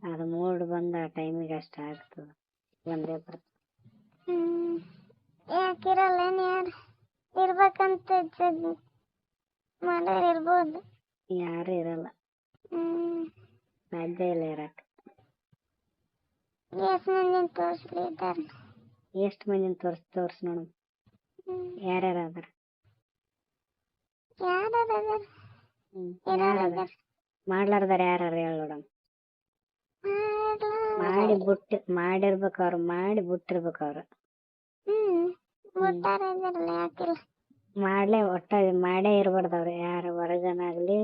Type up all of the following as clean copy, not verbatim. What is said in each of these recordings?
ಅದು ಮೂಡ್ ಬಂದ ಟೈಮಿಗೆ ಅಷ್ಟ ಆಗ್ತದ, ಬಂದೇ ಬರ್ತದೆ. ಯಾಕಿರಲ್ಲ ಯಾರು ಇರ್ಬೇಕಂತ ಮಾಡೋರು ಇರ್ಬೋದು. ಯಾರು ಇರಲ್ಲ, ಸಾಧ್ಯ ಇಲ್ಲ ಇರಕ್ಕೆ. ಎಷ್ಟು ಮಂದಿನ ತೋರಿಸ್ಲಿ ಇದ್ದಾರೆ? ಎಷ್ಟು ಮಂದಿನ ತೋರ್ಸ್ ನೋಡು. ಯಾರ್ಯಾರ ಅದಾರ? ಮಾಡ್ಲಾರ್ದಾರ ಯಾರು ಹೇಳ ನೋಡಮ್. ಮಾಡಿರ್ಬೇಕು ಅವ್ರು, ಮಾಡಿ ಬಿಟ್ಟಿರ್ಬೇಕು ಅವ್ರು. ಒಟ್ಟ ಮಾಡೇ ಇರ್ಬಾರ್ದವ್ರು, ಯಾರು ಹೊರಗನಾಗ್ಲಿ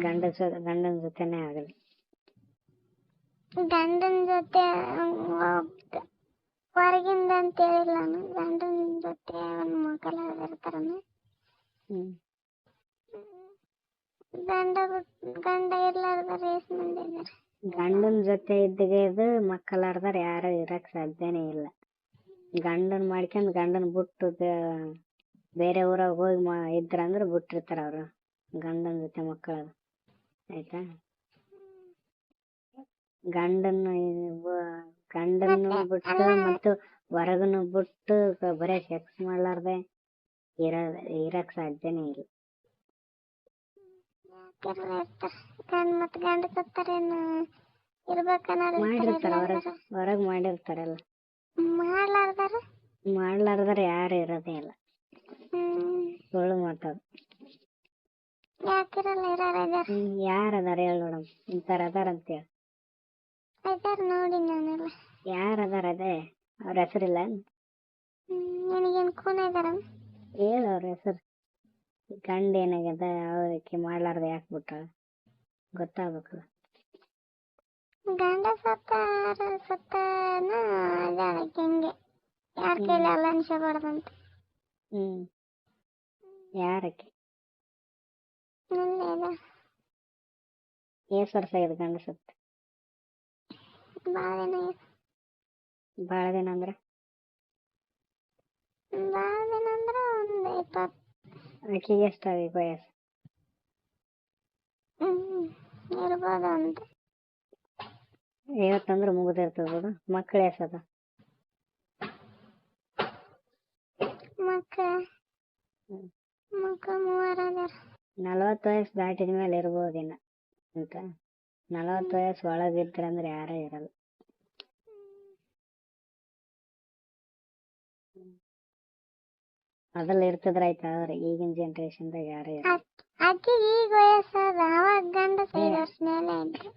ಗಂಡನ ಜೊತೆನೆ ಆಗಲಿ. ಗಂಡನ ಜೊತೆ ಹೊರಗಿಂದ ಅಂತ ಹೇಳಿಲ್ಲ ನಾನು, ಗಂಡನ ಜೊತೆ ಒಂದು ಮಕ್ಕಳು ಇರ್ತಾರನ. ಗಂಡ ಇರ್ಲಾರ್ದಾರ ಎಷ್ಟು ಮಂದಿ ಇದಾರೆ? ಗಂಡನ ಜೊತೆ ಇದ್ದಾಗ ಮಕ್ಕಳಾರ್ದಾರ ಯಾರು ಇರಕ್ ಸಾಧ್ಯನೇ ಇಲ್ಲ. ಗಂಡನ್ ಮಾಡ್ಕೊಂಡ್ ಗಂಡನ್ ಬಿಟ್ಟು ಬೇರೆ ಊರಾಗ ಹೋಗಿ ಇದ್ರಂದ್ರ ಬಿಟ್ಟಿರ್ತಾರ ಅವ್ರು ಗಂಡನ ಜೊತೆ ಮಕ್ಕಳು. ಆಯ್ತಾ? ಗಂಡನ್ನು ಬಿಟ್ಟು ಮತ್ತು ಹೊರಗನ್ನು ಬಿಟ್ಟು ಬರೇ ಸೆಕ್ಸ್ ಮಾಡ್ಲಾರ್ದೆ ಇರಕ್ ಸಾಧ್ಯನೇ ಇಲ್ಲ. ಮಾಡಿರ್ತಾರ, ಹೊರಗ್ ಮಾಡಿರ್ತಾರಲ್ಲ. ಮಾಡ್ಲಾರ್ದಾರ ಯಾರು ಇರೋದೇ ಇಲ್ಲ. ಸುಳ್ಳು ಮಾತಾಡು. ಯಾರದಾರ ಹೇಳ ನೋಡಮ್, ಇಂತಾರ ಅದಾರ ಅಂತೇಳಿ. ಯಾರದಾರ? ಅದೇ ಅವ್ರ ಹೆಸರಿಲ್ಲ? ಹೇಳ ಅವ್ರ ಹೆಸರು. ಗಂಡ ಏನಾಗ್ಯದ, ಅವ್ರಕ್ಕೆ ಮಾಡ್ಲಾರ್ದ ಯಾಕೆ ಬಿಟ್ಟಾಳ ಗೊತ್ತಾಗ್ಬೇಕಲ್ಲ. ಗಂಡ ಸತ್ತನ ಹಿಂಗೆ ಯಾರ ಕೈಲಿ ಎಲ್ಲ ಅನ್ಸಬಾರ್ದಂತ. ಯಾರಕ್ಕೆ? ಎಷ್ಟು ವರ್ಷ ಆಗಿದೆ ಗಂಡ ಸತ್ತ? ಭಾಳ ದಿನ ಅಂದ್ರ ಒಂದು 20. ಆಕಿಗೆ ಎಷ್ಟಾಗ ವಯಸ್ಸು? ಇರ್ಬೋದು ಒಂದು 50 ಅಂದ್ರೆ ಮುಗಿದಿರ್ತದ ಬಿಡು. ಮಕ್ಕಳು ಎಷ್ಟದ? ಮಕ್ಕಳು 3 ಅದಾರ. 40 ವಯಸ್ಸು ದಾಟಿದ ಮೇಲೆ ಇರ್ಬೋದಿನ್ನ ಅಂತ. 40 ವಯಸ್ಸು ಒಳಗಿದ್ರಂದ್ರೆ ಯಾರ ಇರಲ್ಲ. ಅದ್ರಲ್ಲಿ ಇರ್ತದ್ರ ಆಯ್ತ, ಆದ್ರೆ ಈಗಿನ ಜನರೇಷನ್ದಾಗ ಯಾರೇ ಇರಲ್ಲ. ಆಕಿಗೆ ಈಗ ವಯಸ್ಸಾದ, ಅವಾಗ ಗಂಡ 5 ವರ್ಷ ಮೇಲೆ ಇದ್ರು.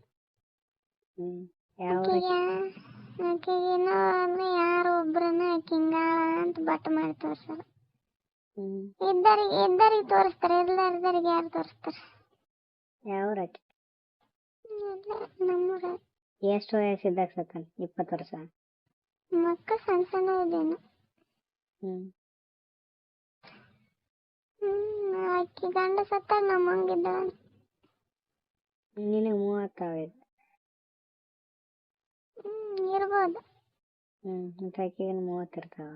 ಆಕಿಗೇನೋ ಅಂದ್ರೆ ಯಾರು ಒಬ್ರನ್ನ ಹಿಂಗಾಳ ಅಂತ ಬಟ್ ಮಾಡಿ ತೋರ್ಸಾರ. ಇದ್ದರಿಗೆ ತೋರಿಸ್ತಾರೆ, ಇಲ್ಲಾರ್ದರಿಗೆ ಯಾರು ತೋರಿಸ್ತಾರೆ? ಯಾವ್ರಾಕಿ? ನಮ್ಮೂರ. ಎಷ್ಟು ವಯಸ್ಸಿದ್ದಾಗ ಸತ್ತಾನ? 20 ವರ್ಷ. ಮಕ್ಕಳು ಸಣ್ಣ ಸಣ್ಣ ಇದೇನು. ಆಕಿ ಗಂಡ ಸತ್ತಾಗ ನಮ್ಮಂಗಿದ್ದ. ನಿನಗೆ 30 ಆಗಿದೆ. ಇರ್ಬೋದು. ಮತ್ತೆ ಆಕಿಗೆ 30 ಇರ್ತಾವ.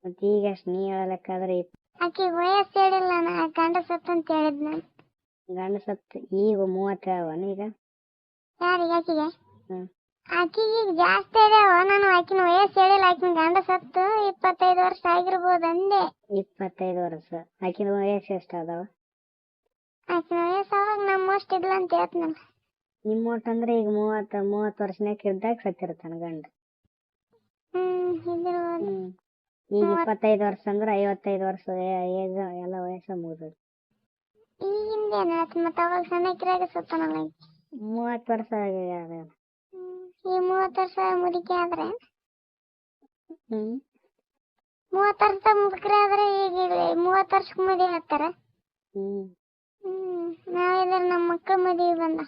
ಮತ್ತೆ ಈಗ ಅಷ್ಟು ನೀ ಹೇಳಲೆಕ್ಕಾದ್ರೆ ಆಕಿ ವಯಸ್ಸು ಹೇಳಿಲ್ಲ, ಗಂಡ ಸತ್ತ ಅಂತ ಹೇಳಿದ್ ನಾನು. ಗಂಡ ಸತ್ತು ಈಗ 30 ಅವನ ಈಗ? ಯಾರಿಗೆ? ಆಕಿಗೆ? ಆಕಿಗೆ ಈಗ ಜಾಸ್ತಿ ಅದಾವ. ನಾನು ಆಕಿನ ವಯಸ್ಸು ಹೇಳಿಲ್ಲ, ಆಕಿನ ಗಂಡ ಸತ್ತು 25 ವರ್ಷ ಆಗಿರ್ಬೋದು ಅಂದೆ. 25 ವರ್ಷ. ಆಕಿನ ವಯಸ್ಸು ಎಷ್ಟು ಅದಾವ? ಆಕಿನ ವಯಸ್ಸು ಅವಾಗ ನಮ್ಮಷ್ಟು ಇದ್ಲ ಅಂತ ಹೇಳ್ತನಲ್ಲ. ನಿಮ್ಮೊಟ್ಟು ಅಂದ್ರೆ ಈಗ 30 ವರ್ಷನಾಗ ಇದ್ದಾಗ ಸತ್ತಿರ್ತಾನ ಗಂಡ. ಈಗ 25 ವರ್ಷ ಅಂದ್ರೆ 55 ವರ್ಷ ಏಜ್ ಎಲ್ಲ ವಯಸ್ಸು ಮುಗಿದದು. ಈಗಿಂದೇನು ಮತ್ತೆ ಅವಾಗ ಸಣ್ಣಕ್ಕಿರಾಗ ಸತ್ತಾನಲ್ಲ. 30 ವರ್ಷ ಆಗ್ಯಾದ. ಈ 30 ವರ್ಷ ಮುದುಕಿ ಆದ್ರೆ 30 ವರ್ಷ ಮುದುಕರಿ ಆದ್ರೆ ಈಗ 30 ವರ್ಷಕ್ಕೆ ಮದುವೆ ಆಗ್ತಾರ. ನಾವಿದ್ರೆ ನಮ್ಮ ಮಕ್ಕಳ ಮದುವೆ ಬಂದ.